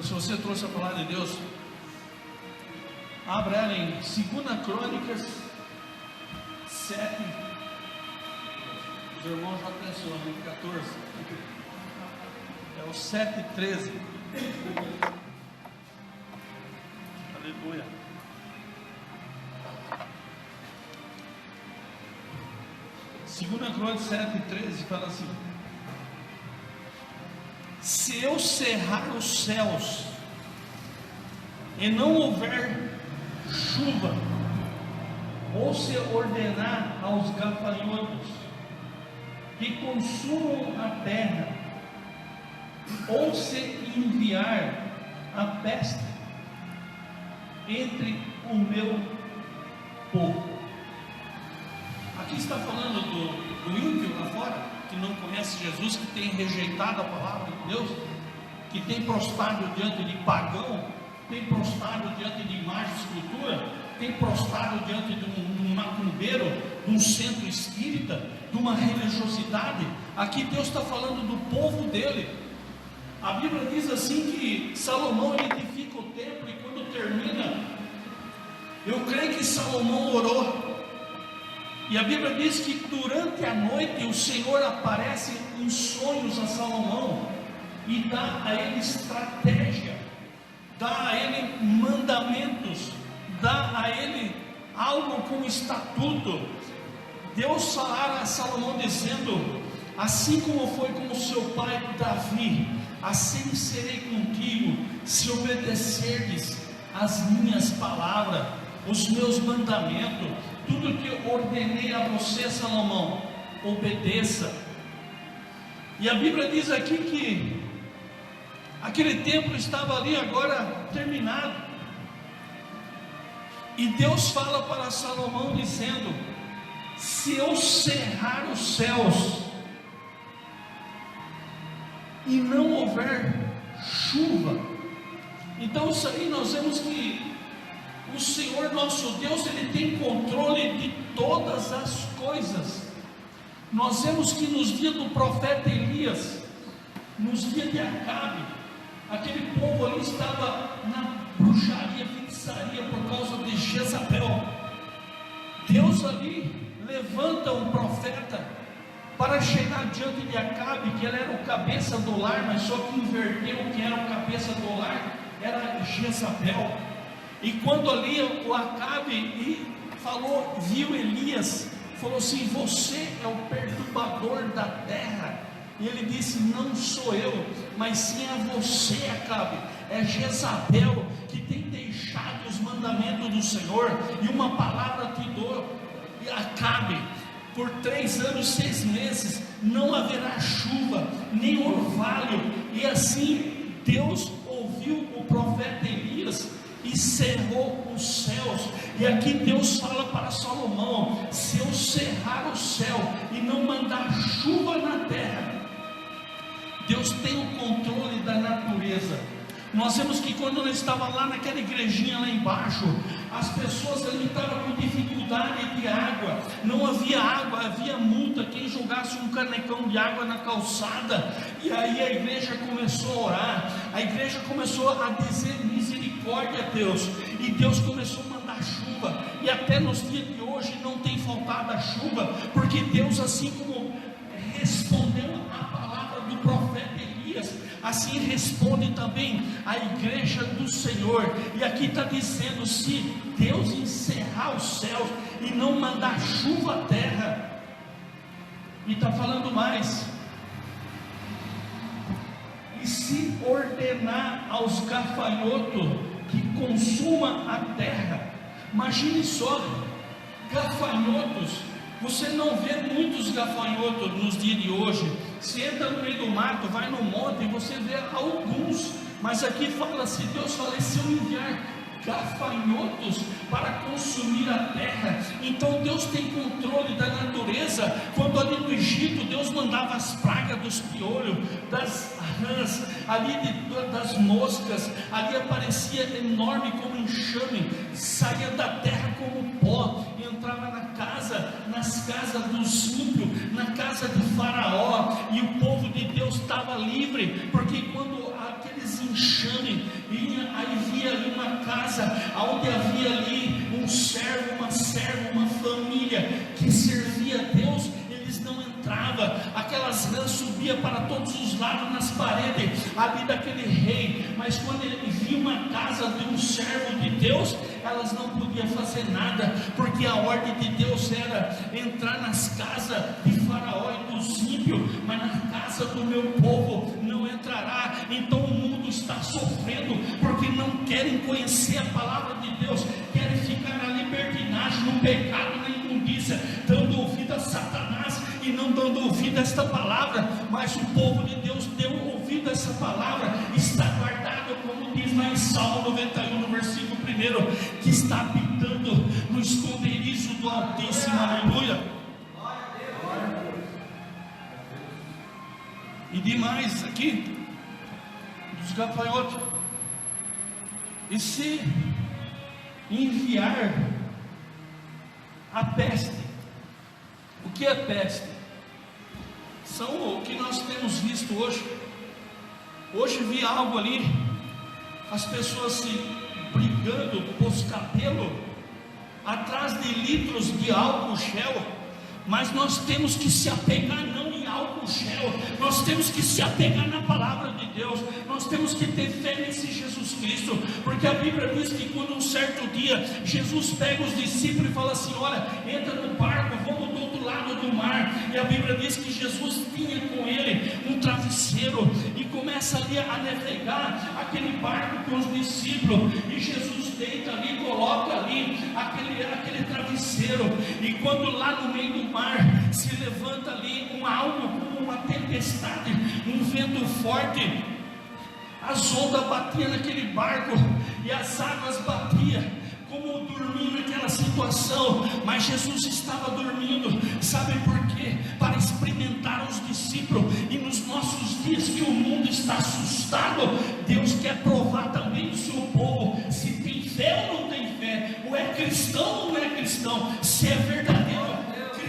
Então, se você trouxe a palavra de Deus, abra ela em 2 Crônicas 7. Os irmãos já pensou no 14. É o 7:13. Aleluia. Segunda Crônicas 7:13 fala assim: se eu cerrar os céus e não houver chuva, ou se ordenar aos gafanhotos que consumam a terra, ou se enviar a peste entre o meu povo. Aqui está falando do ímpio lá fora, que não conhece Jesus, que tem rejeitado a palavra de Deus, que tem prostrado diante de pagão, tem prostrado diante de imagem de escultura, tem prostrado diante de um macumbeiro, de um centro espírita, de uma religiosidade. Aqui Deus está falando do povo dele. A Bíblia diz assim que Salomão edifica o templo, e quando termina, eu creio que Salomão orou. E a Bíblia diz que durante a noite o Senhor aparece em sonhos a Salomão e dá a ele estratégia, dá a ele mandamentos, dá a ele algo como estatuto. Deus falara a Salomão dizendo: assim como foi com o seu pai Davi, assim serei contigo, se obedecerdes as minhas palavras, os meus mandamentos, tudo que eu ordenei a você, Salomão, obedeça. E a Bíblia diz aqui que aquele templo estava ali agora terminado, e Deus fala para Salomão dizendo: se eu cerrar os céus e não houver chuva, então isso aí nós vemos que o Senhor nosso Deus, Ele tem controle de todas as coisas. Nós vemos que nos dias do profeta Elias, nos dias de Acabe, aquele povo ali estava na bruxaria, feitiçaria por causa de Jezabel. Deus ali levanta um profeta para chegar diante de Acabe, que ele era o cabeça do lar, mas só que inverteu, quem era o cabeça do lar era Jezabel. E quando ali o Acabe viu Elias, falou assim: você é o perturbador da terra. E ele disse: não sou eu, mas sim é você, Acabe, é Jezabel que tem deixado os mandamentos do Senhor, e uma palavra te dou, Acabe: por 3 anos e 6 meses não haverá chuva, nem orvalho. E assim Deus ouviu o profeta Elias e cerrou os céus. E aqui Deus fala para Salomão: se eu cerrar o céu e não mandar chuva na terra, Deus tem o controle da natureza. Nós vemos que quando eu estava lá naquela igrejinha lá embaixo, as pessoas ali estavam com dificuldade de água, não havia água, havia multa quem jogasse um canecão de água na calçada. E aí a igreja começou a orar, a igreja começou a dizer misericórdia a Deus, e Deus começou a mandar chuva. E até nos dias de hoje não tem faltado a chuva, porque Deus, assim como respondeu a palavra do profeta Elias, assim responde também a igreja do Senhor. E aqui está dizendo: se Deus encerrar os céus e não mandar chuva à terra, e está falando mais, e se ordenar aos gafanhotos que consuma a terra. Imagine só, gafanhotos. Você não vê muitos gafanhotos nos dias de hoje. Se entra no meio do mato, vai no monte, você vê alguns. Mas aqui fala, se Deus fala, se eu enviar gafanhotos para consumir a terra. Então Deus tem controle da natureza. Quando ali no Egito Deus mandava as pragas dos piolhos, das rãs, ali das moscas, ali aparecia enorme como enxame, saía da terra como pó, e entrava nas casas dos ímpios, na casa de Faraó, e o povo de Deus estava livre, porque quando aqueles enxames vinha, aí via ali uma casa, onde havia ali um servo, uma serva, uma família que servia a Deus, eles não entravam. Aquelas rãs subiam para todos os lados nas paredes ali daquele rei, mas quando ele via uma casa de um servo de Deus, elas não podiam fazer nada, porque a ordem de Deus era entrar nas casas de Faraó e dos ímpios, mas na casa do meu povo não entrará. Então o mundo está sofrendo, porque não querem conhecer a palavra de Deus, querem ficar na libertinagem, no pecado, na imundícia, dando ouvido a Satanás e não dando ouvido a esta palavra. Mas o povo de Deus deu ouvido a essa palavra, está guardado, como diz lá em Salmo 91, no versículo 1, que está habitando no esconderijo do Altíssimo. Aleluia. E demais aqui dos gafanhotos. E se enviar a peste? O que é peste? São o que nós temos visto hoje. Hoje vi algo ali, as pessoas se brigando pelos cabelos, atrás de litros de álcool gel. Mas nós temos que se apegar não em álcool gel, nós temos que se apegar na palavra de Deus, nós temos que ter fé nesse Jesus Cristo, porque a Bíblia diz que quando um certo dia Jesus pega os discípulos e fala assim: olha, entra no barco, vamos do outro lado do mar. E a Bíblia diz que Jesus tinha com ele um travesseiro e começa ali a navegar aquele barco com os discípulos, e Jesus deita ali, coloca ali aquele travesseiro, e quando lá no meio do mar se levanta ali algo como uma tempestade, um vento forte, as ondas batiam naquele barco e as águas batiam, como dormindo naquela situação. Mas Jesus estava dormindo, sabe por quê? Para experimentar os discípulos. E nos nossos dias que o mundo está assustado, Deus quer provar também o seu povo, se tem fé ou não tem fé, ou é cristão ou não é cristão, se é verdadeiro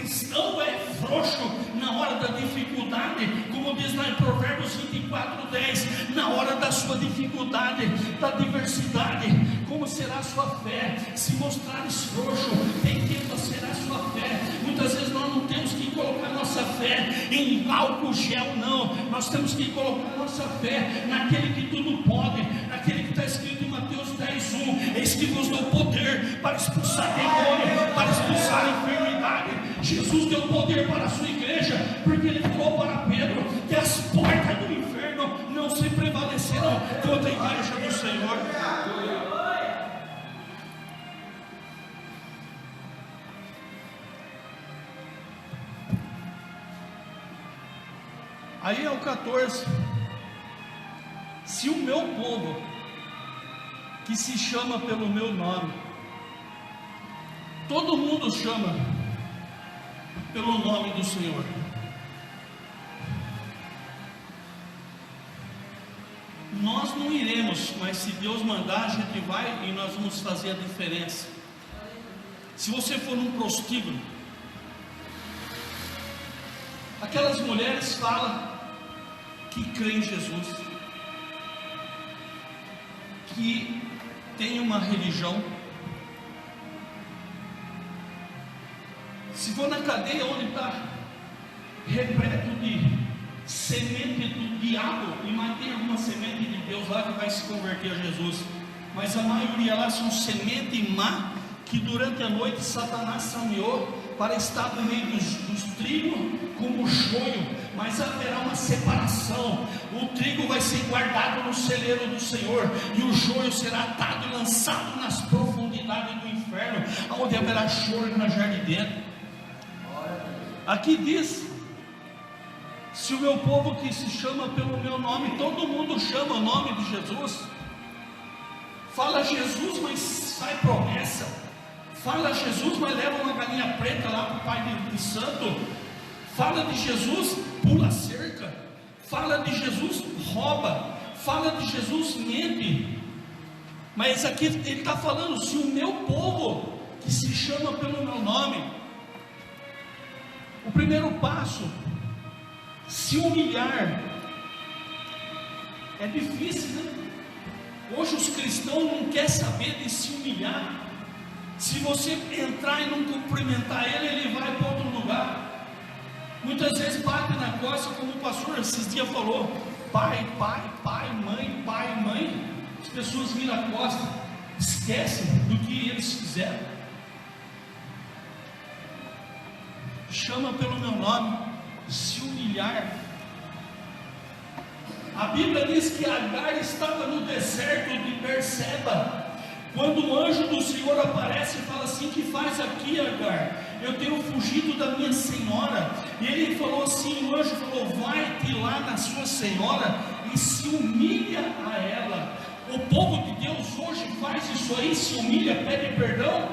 cristão ou é frouxo na hora da dificuldade, como diz lá em Provérbios 24:10, na hora da sua dificuldade, da adversidade, como será a sua fé? Se mostrares frouxo, pequena será a sua fé. Muitas vezes nós não temos que colocar nossa fé em álcool gel, não, nós temos que colocar nossa fé naquele que tudo pode, naquele que está escrito em Mateus 10:1, eis que vos dou poder para expulsar demônio, para expulsar enfermidade. Jesus deu poder para a sua igreja, porque ele falou para Pedro que as portas do inferno não se prevalecerão contra a igreja do Senhor. Aí é o 14: se o meu povo, que se chama pelo meu nome, todo mundo chama pelo nome do Senhor, nós não iremos, mas se Deus mandar, a gente vai e nós vamos fazer a diferença. Se você for num prostíbulo, aquelas mulheres falam que creem em Jesus, que tem uma religião, Se for na cadeia onde está repleto de semente do diabo, e mais tem alguma semente de Deus lá que vai se converter a Jesus, mas a maioria lá são semente má, que durante a noite Satanás sameou para estar no meio dos trigos como joio, mas haverá uma separação. O trigo vai ser guardado no celeiro do Senhor, e o joio será atado e lançado nas profundidades do inferno, onde haverá choro e ranger de dentro. Aqui diz: se o meu povo que se chama pelo meu nome, todo mundo chama o nome de Jesus, fala Jesus, mas sai promessa. Fala Jesus, mas leva uma galinha preta lá para o Pai de Santo. Fala de Jesus, pula cerca. Fala de Jesus, rouba. Fala de Jesus, mente. Mas aqui ele está falando: se o meu povo, que se chama pelo meu nome, o primeiro passo, se humilhar. É difícil, né? Hoje os cristãos não querem saber de se humilhar. Se você entrar e não cumprimentar ele, ele vai para outro lugar. Muitas vezes bate na costa, como o pastor esses dias falou: pai, pai, pai, mãe. As pessoas viram a costa, esquecem do que eles fizeram. Chama pelo meu nome, se humilhar. A Bíblia diz que Agar estava no deserto de Berseba, quando o anjo do Senhor aparece e fala assim: que faz aqui, Agar? Eu tenho fugido da minha senhora. E ele falou assim, o anjo falou: vai-te lá na sua senhora e se humilha a ela. O povo de Deus hoje faz isso aí, se humilha, pede perdão,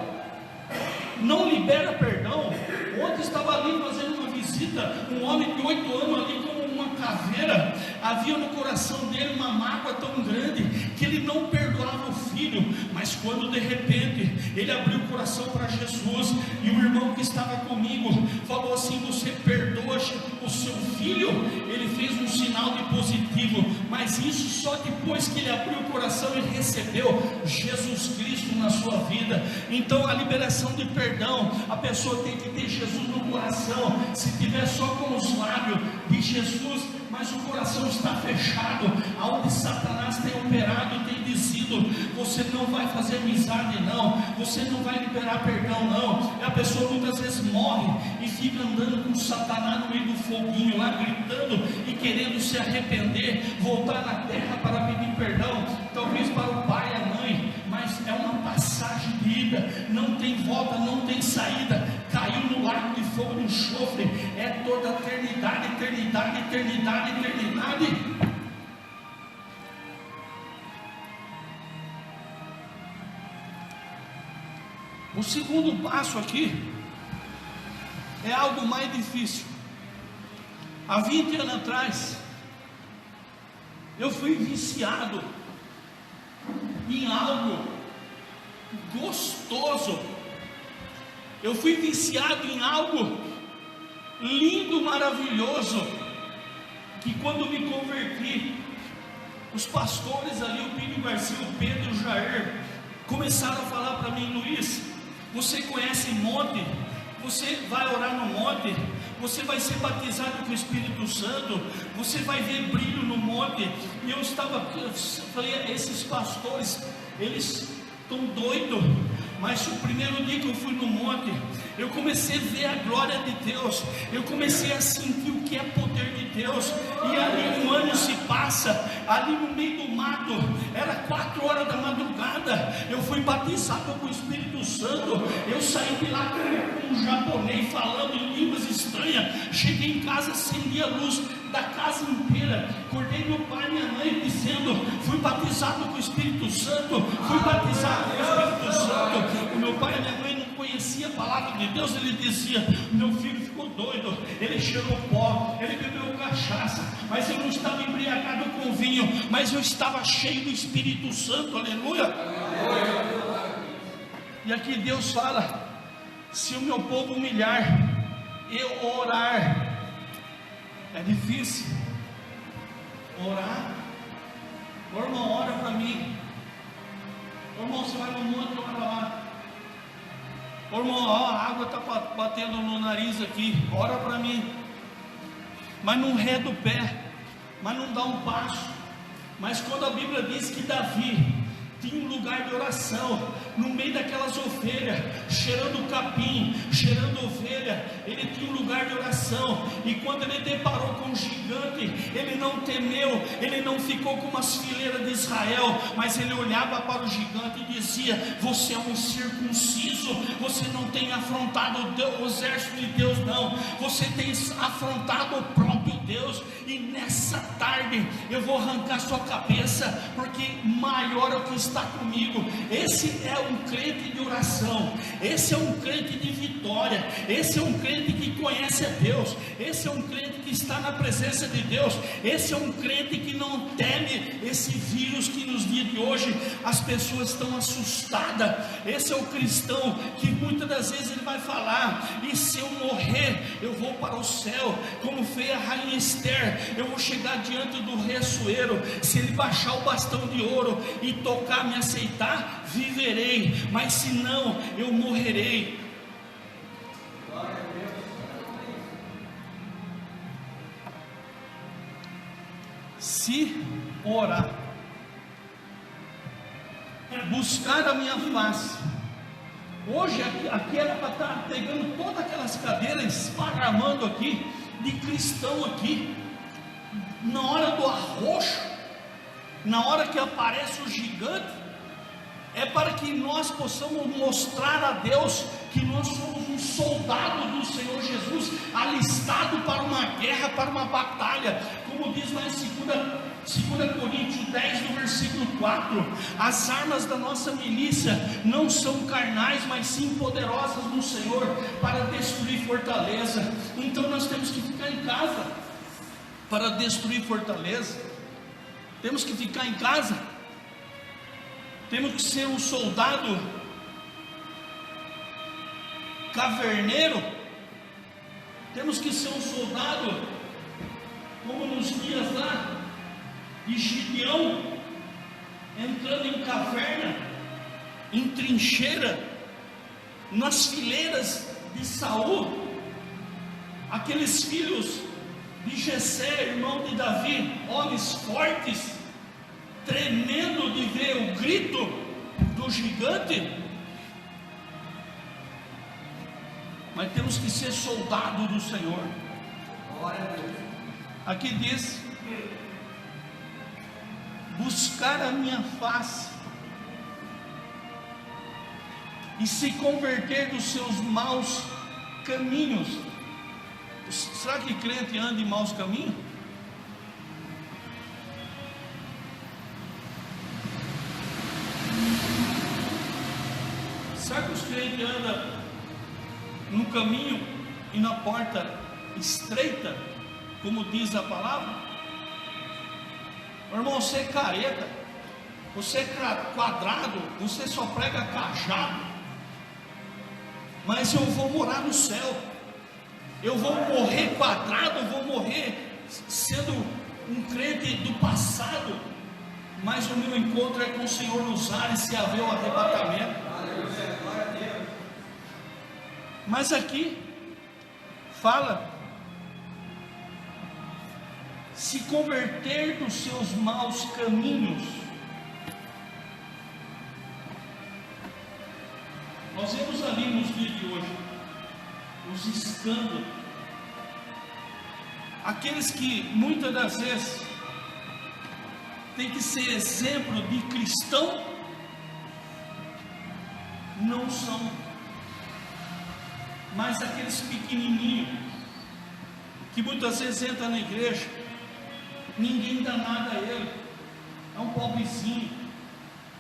não libera perdão. Ontem estava ali fazendo uma visita, um homem de 8 anos ali como uma caveira. Havia no coração dele uma mágoa tão grande que ele não perdoava o filho. Mas quando de repente ele abriu o coração para Jesus, e o irmão que estava comigo falou assim: você perdoa o seu filho? Ele fez um sinal de positivo, mas isso só depois que ele abriu o coração e recebeu Jesus Cristo na sua vida. Então a liberação de perdão, a pessoa tem que ter Jesus no coração. Se tiver só com os lábios de Jesus, mas o coração está fechado, aonde Satanás tem operado e tem dizido, você não vai fazer amizade não, você não vai liberar perdão não. E a pessoa muitas vezes morre e fica andando com Satanás no meio do foguinho lá, gritando e querendo se arrepender, voltar na terra para pedir perdão, talvez para o pai e a mãe, mas é uma passagem de ida, não tem volta, não tem saída. Caiu no lago de fogo do enxofre, é toda a eternidade, eternidade, eternidade, eternidade. O segundo passo aqui é algo mais difícil. Há 20 anos atrás, eu fui viciado em algo gostoso. Eu fui viciado em algo lindo, maravilhoso, que quando me converti, os pastores ali, o Pino Garcia, o Pedro e o Jair, começaram a falar para mim: Luiz, você conhece monte? Você vai orar no monte? Você vai ser batizado com o Espírito Santo? Você vai ver brilho no monte? E eu falei: esses pastores, eles estão doidos. Mas o primeiro dia que eu fui no monte, eu comecei a ver a glória de Deus, eu comecei a sentir o que é poder de Deus. E ali um ano se passa, ali no meio do mato, era 4 horas da madrugada, eu fui batizado com o Espírito Santo. Eu saí de lá com um japonês falando em línguas estranhas. Cheguei em casa, acendi a luz da casa inteira, acordei meu pai e minha mãe dizendo: fui batizado com o Espírito Santo, fui batizado com o Espírito Santo. O meu pai e minha mãe não conhecia a palavra de Deus. Ele dizia: meu filho ficou doido, ele cheirou pó, ele bebeu cachaça, mas eu não estava embriagado com vinho, mas eu estava cheio do Espírito Santo. Aleluia. E aqui Deus fala: se o meu povo humilhar, eu orar. É difícil orar. Ô irmão, ora para mim. Ô irmão, você vai no monte, ora lá. Ô irmão, ó, a água está batendo no nariz aqui, ora para mim. Mas não reda o pé, mas não dá um passo. Mas quando a Bíblia diz que Davi tinha um lugar de oração, no meio daquelas ovelhas, cheirando capim, cheirando ovelha, ele tinha um lugar de oração, e quando ele deparou com o gigante, ele não temeu, ele não ficou como as fileiras de Israel, mas ele olhava para o gigante e dizia: você é um circunciso, você não tem afrontado o exército de Deus, não, você tem afrontado o próprio Deus, e nessa tarde eu vou arrancar sua cabeça, porque maior é o que está comigo. Esse é um crente de oração, esse é um crente de vitória, esse é um crente que conhece a Deus, esse é um crente que está na presença de Deus, esse é um crente que não teme esse vírus que nos dias de hoje as pessoas estão assustadas. Esse é o cristão que muitas das vezes ele vai falar: e se eu morrer, eu vou para o céu, como fez a rainha Esther, eu vou chegar diante do rei Assuero, se ele baixar o bastão de ouro e tocar, me aceitar, viverei, mas se não, eu morrerei. Se orar, buscar a minha face. Hoje aqui era para estar pegando todas aquelas cadeiras, esparramando aqui, de cristão aqui, na hora do arroxo, na hora que aparece o gigante, é para que nós possamos mostrar a Deus que nós somos um soldado do Senhor Jesus, alistado para uma guerra, para uma batalha, como diz lá em 2 Coríntios 10, no versículo 4, as armas da nossa milícia não são carnais, mas sim poderosas no Senhor, para destruir fortaleza. Então nós temos que ficar em casa, para destruir fortaleza, temos que ficar em casa, temos que ser um soldado caverneiro, temos que ser um soldado como nos dias lá de Gideão, entrando em caverna, em trincheira, nas fileiras de Saul, aqueles filhos de Jessé, irmão de Davi, homens fortes, tremendo de ver o grito do gigante. Mas temos que ser soldado do Senhor. Aqui diz: buscar a minha face e se converter dos seus maus caminhos. Será que crente anda em maus caminhos? Será que os crentes andam no caminho e na porta estreita, como diz a palavra? Irmão, você é careta, você é quadrado, você só prega cajado, mas eu vou morar no céu, eu vou morrer quadrado, eu vou morrer sendo um crente do passado, mas o meu encontro é com o Senhor nos ares, se haver o arrebatamento. Mas aqui fala: se converter dos seus maus caminhos. Nós vemos ali nos dias de hoje os escândalos, aqueles que muitas das vezes tem que ser exemplo de cristão, não são, mas aqueles pequenininhos que muitas vezes entra na igreja, ninguém dá nada a ele, é um pobrezinho,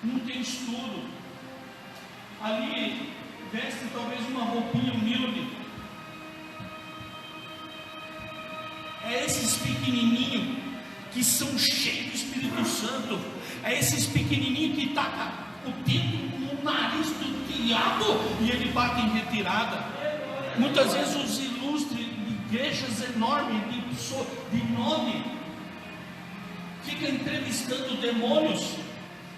não tem estudo, ali veste talvez uma roupinha humilde. É esses pequenininhos que são cheios do Espírito Santo, é esses pequenininhos que tacam o dedo no nariz do diabo e ele bate em retirada. Muitas vezes os ilustres de igrejas enormes, de nome, fica entrevistando demônios,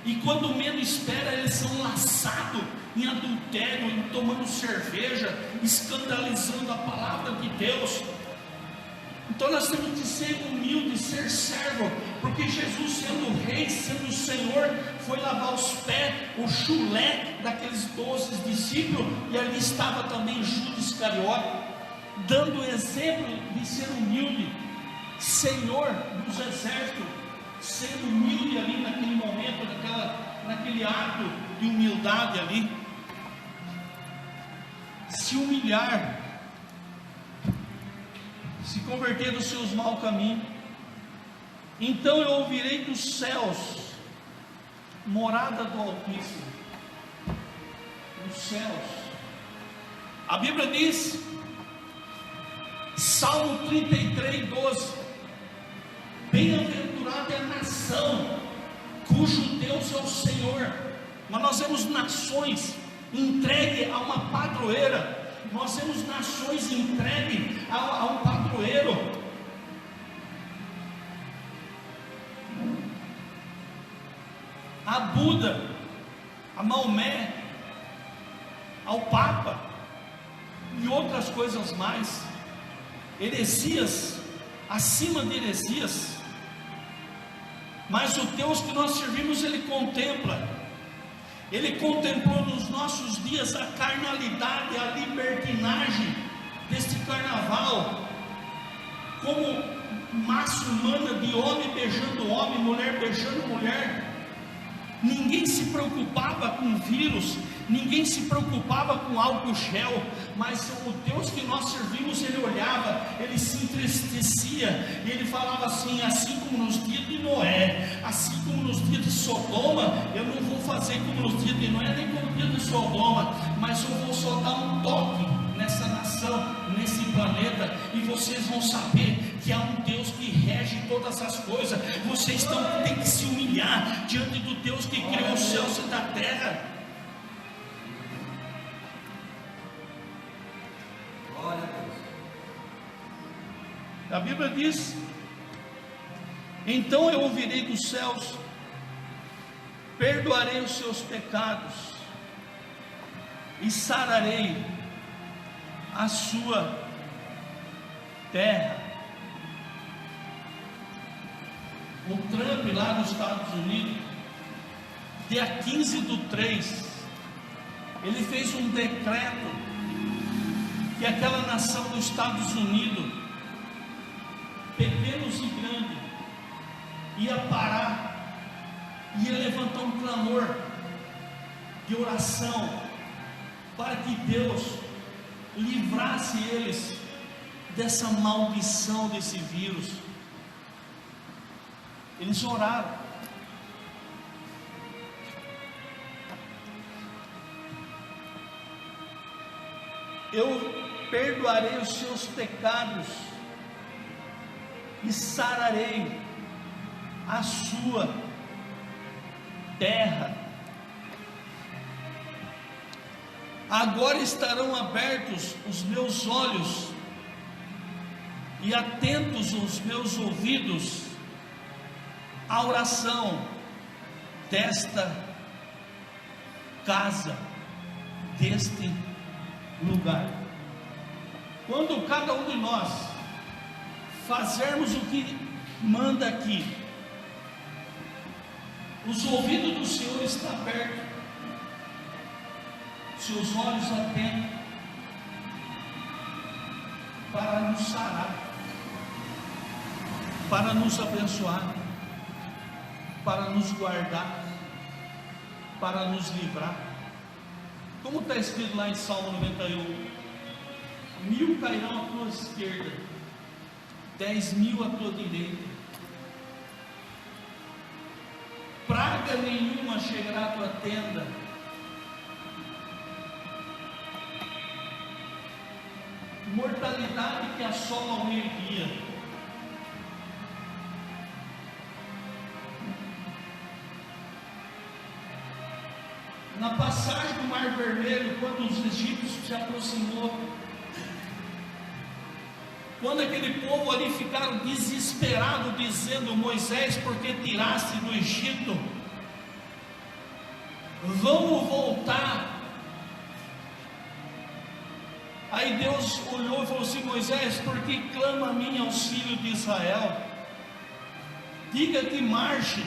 e quando menos espera eles são laçados em adultério, em tomando cerveja, escandalizando a palavra de Deus. Então nós temos que ser humildes, ser servo, porque Jesus, sendo rei, sendo Senhor, foi lavar os pés, o chulé daqueles 12 discípulos, e ali estava também Judas Iscariote, dando o exemplo de ser humilde, Senhor dos exércitos, sendo humilde ali naquele momento, naquele ato de humildade ali, se humilhar, se converter dos seus maus caminhos. Então eu ouvirei dos céus, morada do Altíssimo, dos céus. A Bíblia diz, Salmo 33, 12: bem-aventurada é a nação cujo Deus é o Senhor. Mas nós vemos nações entregues a uma padroeira. Nós temos nações entregues a um padroeiro. A Buda, a Maomé, ao Papa e outras coisas mais. Heresias, acima de heresias. Mas o Deus que nós servimos, Ele contempla. Ele contemplou nos nossos dias a carnalidade, a libertinagem deste carnaval, como massa humana de homem beijando homem, mulher beijando mulher. Ninguém se preocupava com vírus, ninguém se preocupava com álcool gel, mas o Deus que nós servimos, Ele olhava, Ele se entristecia, e Ele falava assim: assim como nos dias de Noé, assim como nos dias de Sodoma, eu não vou fazer como nos dias de Noé, nem como nos dias de Sodoma, mas eu vou só dar um toque nessa nação, nesse planeta, e vocês vão saber que há um Deus que rege todas as coisas. Vocês têm que se humilhar diante do Deus que criou os céus e a terra. Glória a Deus. A Bíblia diz: então eu ouvirei dos céus, perdoarei os seus pecados e sararei a sua terra. O Trump, lá nos Estados Unidos, dia 15/3, ele fez um decreto que aquela nação dos Estados Unidos, pequenos e grandes, ia parar, ia levantar um clamor de oração para que Deus livrasse eles dessa maldição desse vírus. Eles oraram. Eu perdoarei os seus pecados e sararei a sua terra. Agora estarão abertos os meus olhos e atentos os meus ouvidos à oração desta casa, deste lugar. Quando cada um de nós fazermos o que manda aqui, os ouvidos do Senhor estão abertos, seus olhos atentos, para nos sarar, para nos abençoar, para nos guardar, para nos livrar. Como está escrito lá em Salmo 91: 1000 cairão à tua esquerda, 10.000 à tua direita, praga nenhuma chegará à tua tenda. Mortalidade que assola ao meio-dia. Na passagem do Mar Vermelho, quando os egípcios se aproximou, quando aquele povo ali ficaram desesperados, dizendo: Moisés, por que tiraste do Egito? Vamos voltar Aí Deus olhou e falou assim: Moisés, por que clama a mim, auxílio de Israel? Diga que marche.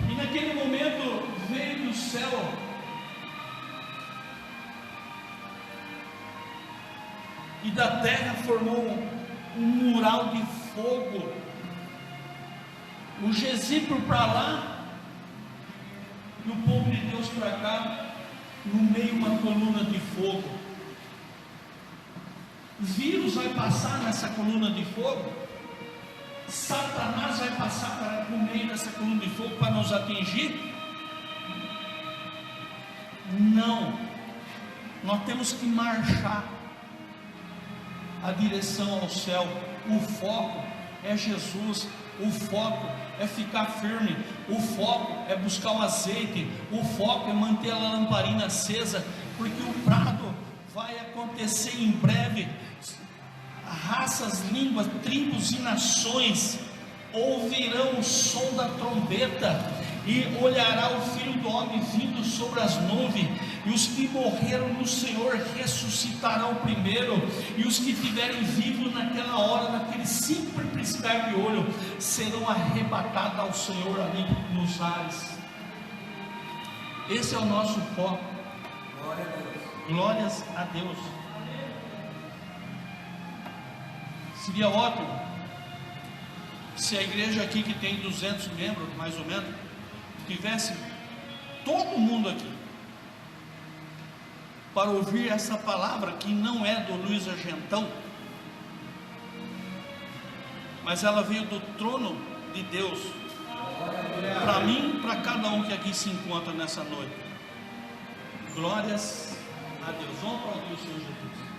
E naquele momento veio do céu e da terra formou um mural de fogo, o Gesípero para lá e o povo de Deus para cá, no meio uma coluna de fogo. Vírus vai passar nessa coluna de fogo, Satanás vai passar por meio dessa coluna de fogo para nos atingir? Não, nós temos que marchar a direção ao céu. O foco é Jesus, o foco é ficar firme, o foco é buscar o azeite, o foco é manter a lamparina acesa, porque o brado vai acontecer em breve. Raças, línguas, tribos e nações ouvirão o som da trombeta, e olhará o Filho do Homem vindo sobre as nuvens, e os que morreram no Senhor ressuscitarão primeiro, e os que estiverem vivos naquela hora, naquele simples piscar de olho, serão arrebatados ao Senhor ali nos ares. Esse é o nosso foco. Glória a Deus. Glórias a Deus. Seria ótimo se a igreja aqui, que tem 200 membros mais ou menos, tivesse todo mundo aqui para ouvir essa palavra, que não é do Luiz Argentão, mas ela veio do trono de Deus para mim, para cada um que aqui se encontra nessa noite. Glórias a Deus. Vamos aplaudir o Senhor Jesus.